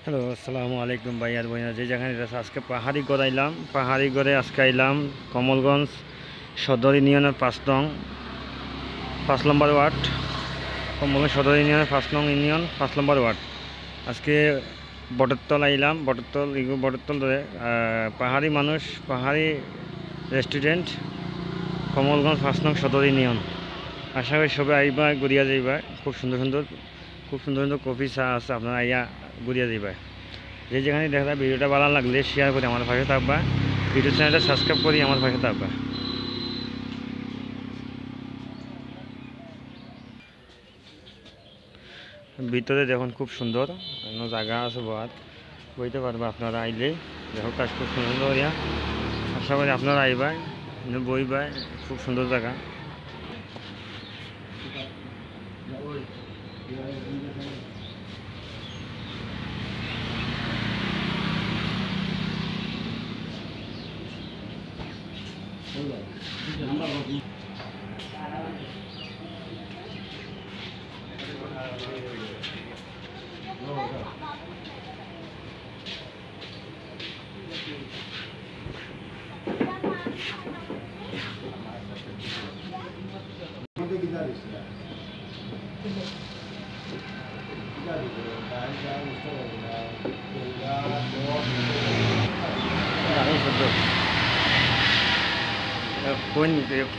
Hello, আসসালামু আলাইকুম ভাই আর বোনেরা, যে যেখানে আজকে পাহাড়ি গড় আইলাম। পাহাড়ি গড়ে আজকে আইলাম কমলগঞ্জ সদর ইউনিয়নের 5 নম্বর ওয়ার্ড। কমলগঞ্জ সদর ইউনিয়নের 5 নং ইউনিয়ন 5 নম্বর ওয়ার্ড। আজকে বটতল আইলাম। বটতল ধরে পাহাড়ি মানুষ, পাহাড়ি রেস্টুরেন্ট, কমলগঞ্জ 5 নং সদর ইউনিয়ন। আশা করি সবাই আইবা, ঘুরিয়া যাইবা। খুব সুন্দর সুন্দর কফি চা আছে, আপনারা আইয়া ঘুরিয়া যাইবা। যে যেখানে দেখা ভিডিওটা ভালো লাগলে শেয়ার করে আমার পাশে থাকবা। ভিডিও চ্যানেলটা সাবস্ক্রাইব করে আমার পাশে থাকবা। ভিতরে দেখুন খুব সুন্দর জায়গা আছে, বইতে পারবা আপনারা আইলে। দেখো কাজ খুব সুন্দর। আশা করি আপনারা আইবা, বইবা। খুব সুন্দর জায়গা।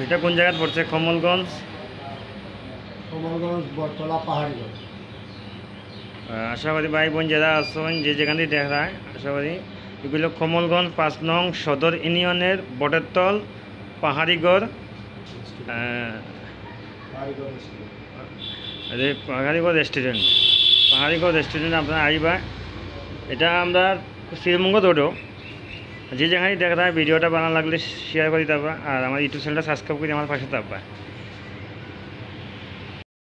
এটা কোন জায়গায় পড়ছে? কমলগঞ্জ বটতলা পাহাড়ি গড়। আশা করি ভাই বোন যারা আছেন, যে যেখানে দেখা, আশা করি এগুলো কমলগঞ্জ 5 নং সদর ইউনিয়নের বটতল পাহাড়িগড় পাহাড়িগড় রেস্টুরেন্ট আপনারা আইবা। এটা আমরা শ্রীমঙ্গ রোডও। যে যেখানে দেখা ভিডিওটা ভালো লাগলে শেয়ার করে থাকবা, আর আমার ইউটিউব চ্যানেলটা সাবস্ক্রাইব করে আমার পাশে থাকবা।